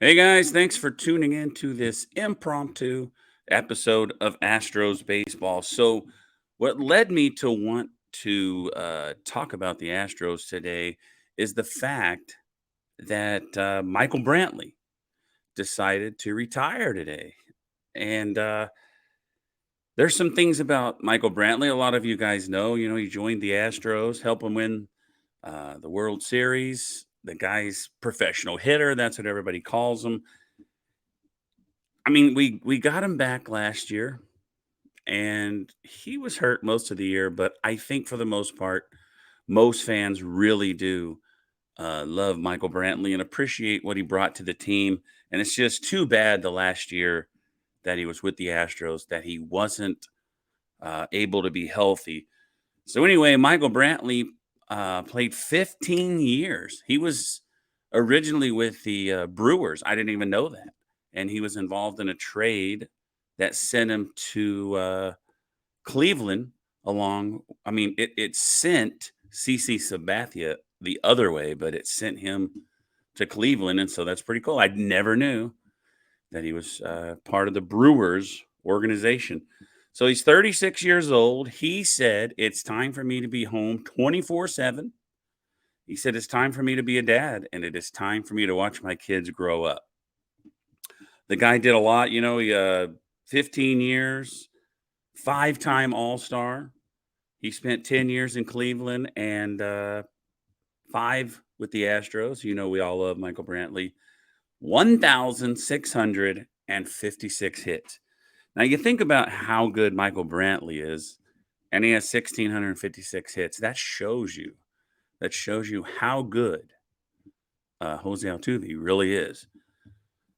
Hey guys, thanks for tuning in to this impromptu episode of Astros baseball. What led me to want to talk about the Astros today is the fact that Michael Brantley decided to retire today. And there's some things about Michael Brantley. A lot of you guys know, he joined the Astros, helped them win the World Series. The guy's professional hitter. That's what everybody calls him. I mean, we got him back last year, and he was hurt most of the year, but I think for the most part, most fans really do love Michael Brantley and appreciate what he brought to the team. And it's just too bad the last year that he was with the Astros that he wasn't able to be healthy. So anyway, Michael Brantley played 15 years. He was originally with the Brewers. I didn't even know that, and he was involved in a trade that sent him to Cleveland. It sent CC Sabathia the other way, but it sent him to Cleveland, and so that's pretty cool. I never knew that he was part of the Brewers organization. So he's 36 years old. He said, "It's time for me to be home 24/7." He said, "It's time for me to be a dad, and it is time for me to watch my kids grow up." The guy did a lot, 15 years, five-time All-Star. He spent 10 years in Cleveland and 5 with the Astros. We all love Michael Brantley. 1,656 hits. Now you think about how good Michael Brantley is, and he has 1,656 hits. That shows you how good Jose Altuve really is.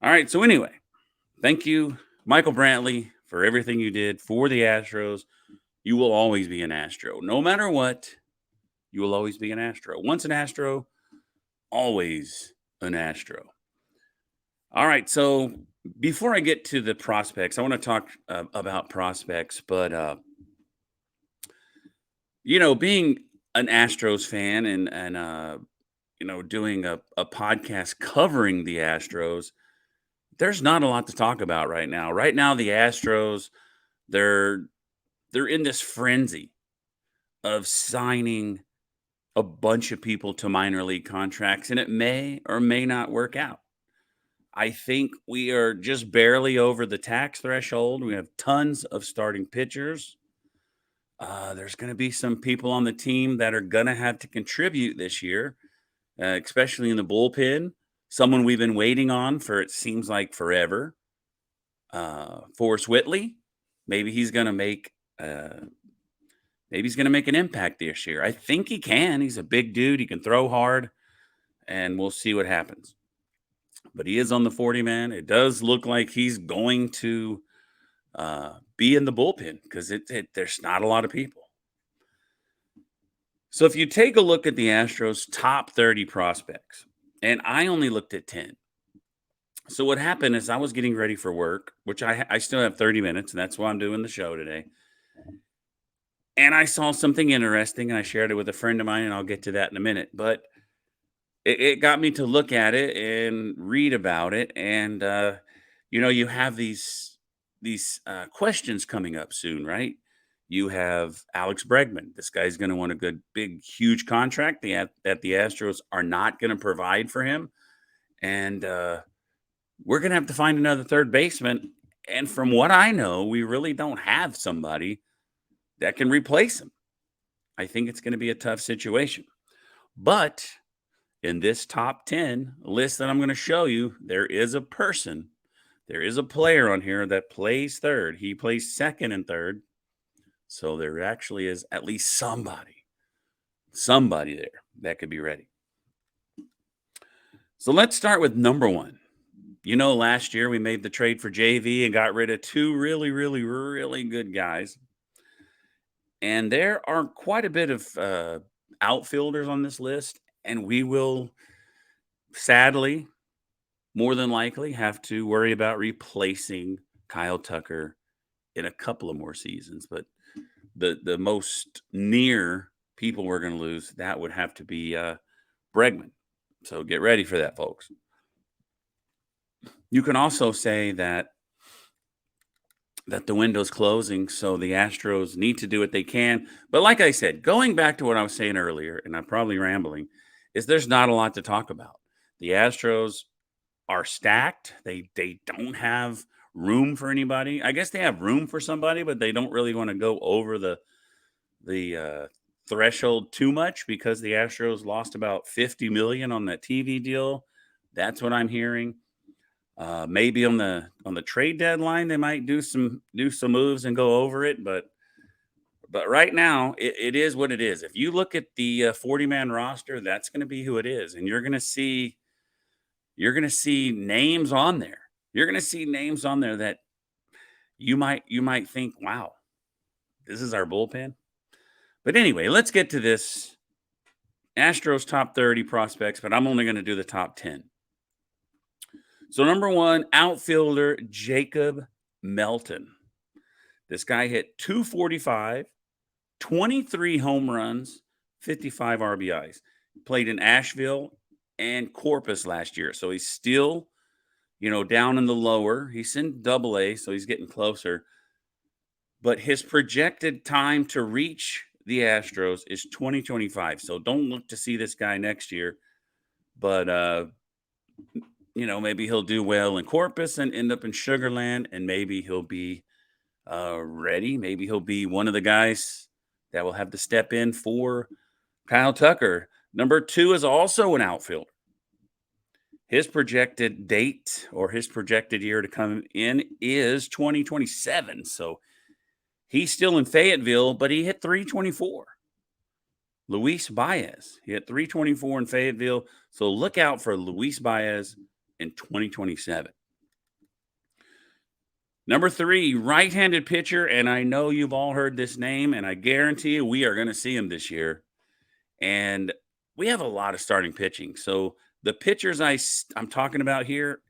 All right. So anyway, thank you, Michael Brantley, for everything you did for the Astros. You will always be an Astro, no matter what. You will always be an Astro. Once an Astro, always an Astro. All right. So before I get to the prospects, I want to talk about prospects, but being an Astros fan and doing a podcast covering the Astros, there's not a lot to talk about right now. Right now, the Astros, they're they're in this frenzy of signing a bunch of people to minor league contracts, and it may or may not work out. I think we are just barely over the tax threshold. We have tons of starting pitchers. There's going to be some people on the team that are going to have to contribute this year, especially in the bullpen. Someone we've been waiting on for it seems like forever. Forrest Whitley, maybe he's going to make an impact this year. I think he can. He's a big dude. He can throw hard, and we'll see what happens. But he is on the 40 man. It does look like he's going to be in the bullpen because there's not a lot of people. So if you take a look at the Astros' top 30 prospects, and I only looked at 10. So what happened is I was getting ready for work, which I still have 30 minutes, and that's why I'm doing the show today. And I saw something interesting, and I shared it with a friend of mine, and I'll get to that in a minute. But it got me to look at it and read about it, and you have these questions coming up soon, right? You have Alex Bregman. This guy's going to want a good, big, huge contract that the Astros are not going to provide for him, and we're going to have to find another third baseman. And from what I know, we really don't have somebody that can replace him. I think it's going to be a tough situation, but in this top 10 list that I'm going to show you, there is a player on here that plays third. He plays second and third. So there actually is at least somebody there that could be ready. So let's start with number one. Last year we made the trade for JV and got rid of two really, really, really good guys. And there are quite a bit of outfielders on this list, and we will sadly, more than likely, have to worry about replacing Kyle Tucker in a couple of more seasons. But the most near people we're going to lose, that would have to be Bregman. So get ready for that, folks. You can also say that the window's closing, so the Astros need to do what they can. But like I said, going back to what I was saying earlier, and I'm probably rambling, is there's not a lot to talk about. The Astros are stacked. They don't have room for anybody. I guess they have room for somebody, but they don't really want to go over the threshold too much because the Astros lost about 50 million on that TV deal. That's what I'm hearing. Maybe on the trade deadline they might do some moves and go over it, but right now it is what it is. If you look at the 40-man roster, that's going to be who it is, and you're going to see names on there. You're going to see names on there that you might think, wow, this is our bullpen. But anyway, let's get to this Astros top 30 prospects, but I'm only going to do the top 10. So number one, outfielder Jacob Melton. This guy hit 245, 23 home runs, 55 RBIs. Played in Asheville and Corpus last year. So he's still, down in the lower. He's in double A, so he's getting closer. But his projected time to reach the Astros is 2025. So don't look to see this guy next year. But maybe he'll do well in Corpus and end up in Sugarland, and maybe he'll be ready. Maybe he'll be one of the guys that will have to step in for Kyle Tucker. Number two is also an outfielder. His projected date or his projected year to come in is 2027. So he's still in Fayetteville, but he hit 324. Luis Baez. He hit 324 in Fayetteville. So look out for Luis Baez in 2027. Number three, right-handed pitcher, and I know you've all heard this name, and I guarantee you we are going to see him this year. And we have a lot of starting pitching. So the pitchers I'm talking about here,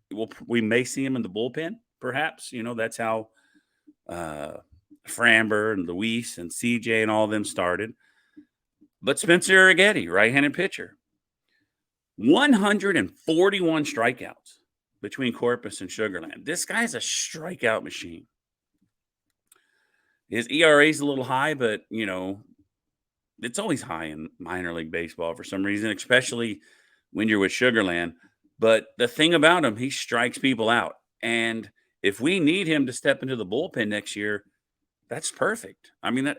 we may see him in the bullpen, perhaps. That's how Framber and Luis and CJ and all of them started. But Spencer Arrighetti, right-handed pitcher, 141 strikeouts between Corpus and Sugarland. This guy's a strikeout machine. His ERA is a little high, but, it's always high in minor league baseball for some reason, especially when you're with Sugarland. But the thing about him, he strikes people out. And if we need him to step into the bullpen next year, that's perfect. I mean,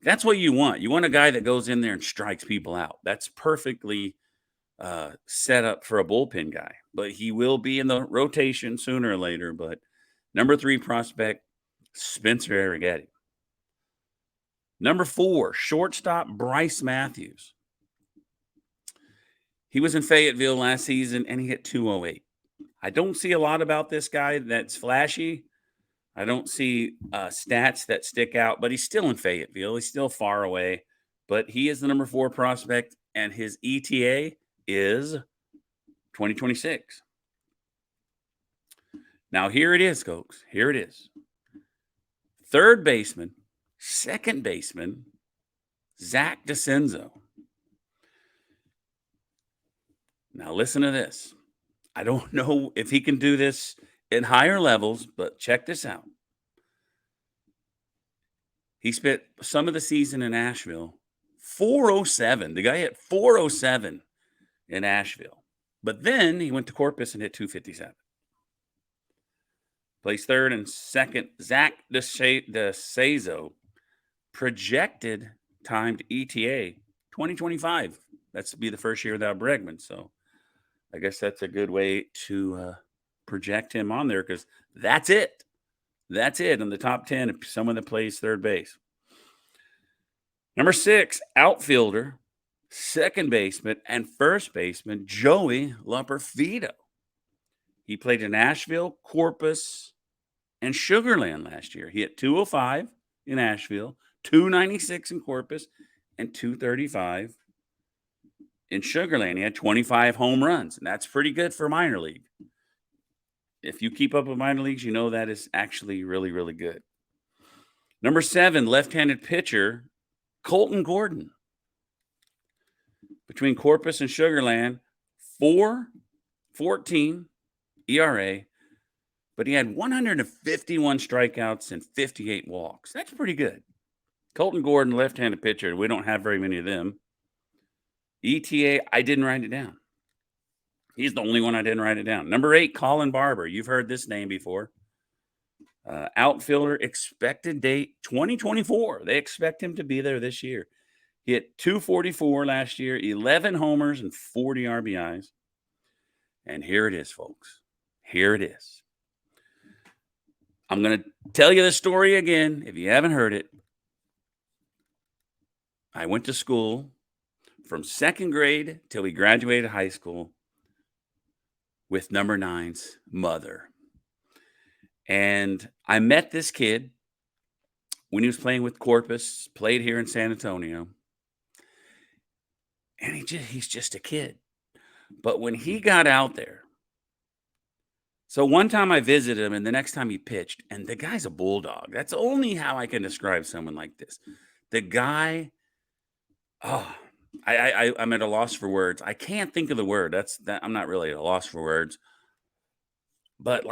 that's what you want. You want a guy that goes in there and strikes people out. That's perfectly set up for a bullpen guy. But he will be in the rotation sooner or later. But number three prospect, Spencer Arrighetti. Number four, shortstop Bryce Matthews. He was in Fayetteville last season, and he hit 208. I don't see a lot about this guy that's flashy. I don't see stats that stick out, but he's still in Fayetteville. He's still far away, but he is the number four prospect, and his ETA is 2026. Now, here it is, folks. Here it is. Third baseman, second baseman, Zach DeCenzo. Now, listen to this. I don't know if he can do this in higher levels, but check this out. He spent some of the season in Asheville, 407. The guy hit 407 in Asheville. But then he went to Corpus and hit 257. Placed third and second, Zach DeCenzo. Projected timed ETA, 2025. That's to be the first year without Bregman. So I guess that's a good way to project him on there because that's it. That's it in the top 10 of someone that plays third base. Number six, outfielder, second baseman, and first baseman, Joey Lumperfido. He played in Asheville, Corpus, and Sugarland last year. He hit 205 in Asheville, 296 in Corpus, and 235 in Sugarland. He had 25 home runs, and that's pretty good for minor league. If you keep up with minor leagues, you know that is actually really, really good. Number seven, left-handed pitcher, Colton Gordon. Between Corpus and Sugarland, 4, 14, ERA, but he had 151 strikeouts and 58 walks. That's pretty good. Colton Gordon, left-handed pitcher. We don't have very many of them. ETA, I didn't write it down. He's the only one I didn't write it down. Number 8, Colin Barber. You've heard this name before. Outfielder, expected date 2024. They expect him to be there this year. He hit 244 last year, 11 homers and 40 RBIs. And here it is, folks. Here it is. I'm going to tell you the story again if you haven't heard it. I went to school from second grade till we graduated high school with number 9's mother. And I met this kid when he was playing with Corpus, played here in San Antonio. And he's just a kid. But when he got out there, so one time I visited him and the next time he pitched, and the guy's a bulldog. That's only how I can describe someone like this. The guy, I'm at a loss for words. I can't think of the word. I'm not really at a loss for words. But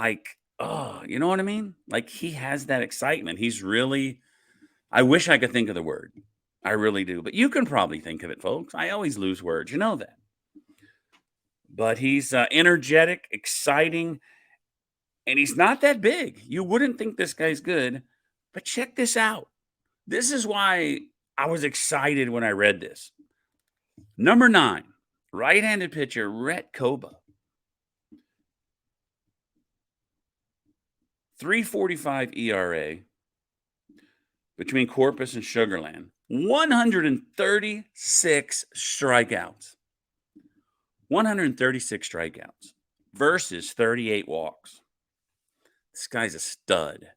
you know what I mean? Like, he has that excitement. I wish I could think of the word. I really do. But you can probably think of it, folks. I always lose words. You know that. But he's energetic, exciting, and he's not that big. You wouldn't think this guy's good, but check this out. This is why I was excited when I read this. Number 9, right-handed pitcher, Rhett Koba. 3.45 ERA between Corpus and Sugarland. 136 strikeouts. 136 strikeouts versus 38 walks. This guy's a stud.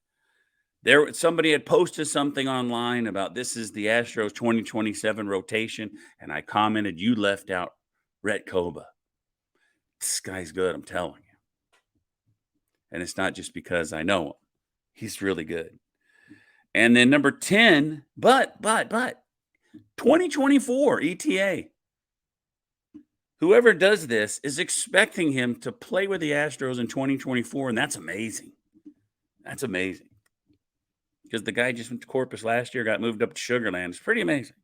Somebody had posted something online about this is the Astros 2027 rotation, and I commented, you left out Rhett Koba. This guy's good, I'm telling you. And it's not just because I know him. He's really good. And then number 10, but 2024 ETA. Whoever does this is expecting him to play with the Astros in 2024, and that's amazing. That's amazing. Because the guy just went to Corpus last year, got moved up to Sugarland. It's pretty amazing.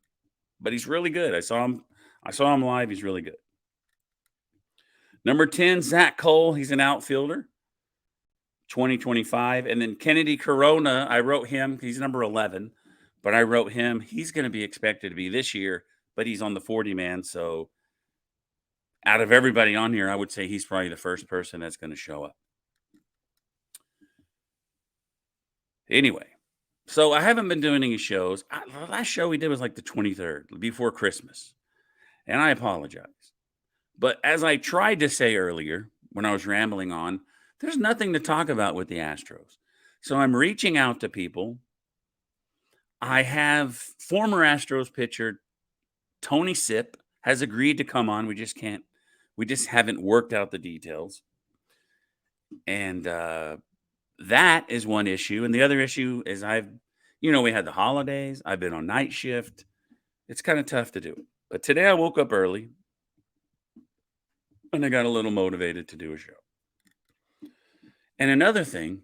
But he's really good. I saw him live. He's really good. Number 10, Zach Cole. He's an outfielder. 2025. And then Kennedy Corona, I wrote him. He's number 11. But I wrote him. He's going to be expected to be this year, but he's on the 40-man. So out of everybody on here, I would say he's probably the first person that's going to show up. Anyway, so I haven't been doing any shows. The last show we did was like the 23rd, before Christmas. And I apologize. But as I tried to say earlier, when I was rambling on, there's nothing to talk about with the Astros. So I'm reaching out to people. I have former Astros pitcher Tony Sipp has agreed to come on. We just haven't worked out the details. And that is one issue. And the other issue is we had the holidays. I've been on night shift. It's kind of tough to do it. But today I woke up early and I got a little motivated to do a show. And another thing,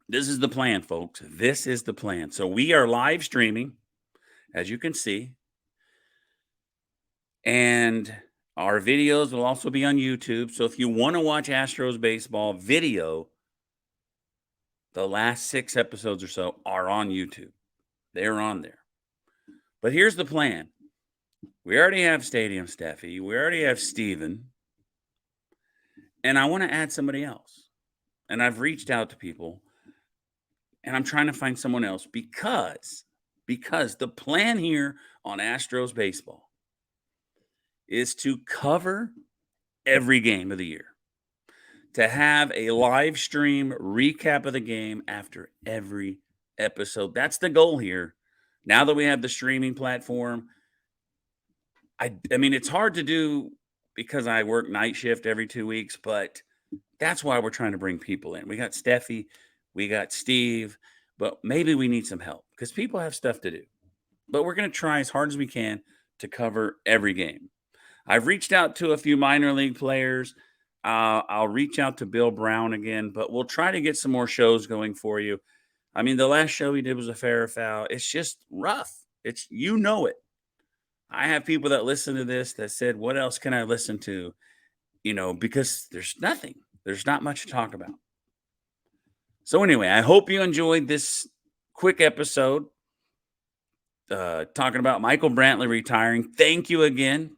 this is the plan, folks. This is the plan. So we are live streaming, as you can see. And our videos will also be on YouTube. So if you want to watch Astros baseball video, the last 6 episodes or so are on YouTube. They're on there. But here's the plan. We already have Stadium Steffi. We already have Steven. And I want to add somebody else. And I've reached out to people. And I'm trying to find someone else because the plan here on Astros baseball is to cover every game of the year. To have a live stream recap of the game after every episode. That's the goal here. Now that we have the streaming platform, I mean, it's hard to do because I work night shift every 2 weeks, but that's why we're trying to bring people in. We got Steffi, we got Steve, but maybe we need some help because people have stuff to do. But we're going to try as hard as we can to cover every game. I've reached out to a few minor league players. I'll reach out to Bill Brown again, but we'll try to get some more shows going for you. I mean, the last show we did was a fair or foul. It's just rough. It's it. I have people that listen to this that said, "What else can I listen to?" Because there's nothing. There's not much to talk about. So anyway, I hope you enjoyed this quick episode talking about Michael Brantley retiring. Thank you again.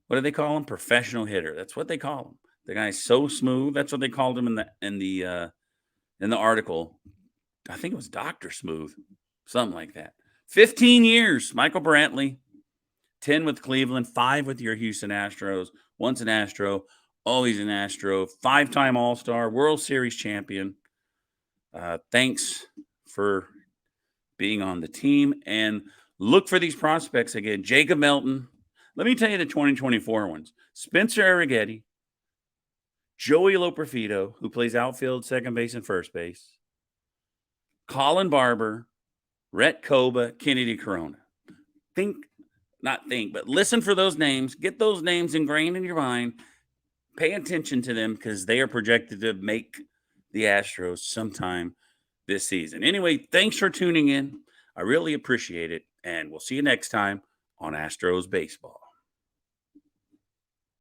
What do they call him? Professional hitter. That's what they call him. The guy's so smooth. That's what they called him in the article. I think it was Dr. Smooth, something like that. 15 years, Michael Brantley, 10 with Cleveland, 5 with your Houston Astros, once an Astro, always an Astro, 5-time All-Star, World Series champion. Thanks for being on the team, and look for these prospects again. Jacob Melton. Let me tell you the 2024 ones. Spencer Arrighetti, Joey Loperfido, who plays outfield, second base, and first base, Colin Barber, Rhett Koba, Kennedy Corona. But listen for those names. Get those names ingrained in your mind. Pay attention to them because they are projected to make the Astros sometime this season. Anyway, thanks for tuning in. I really appreciate it, and we'll see you next time on Astros Baseball.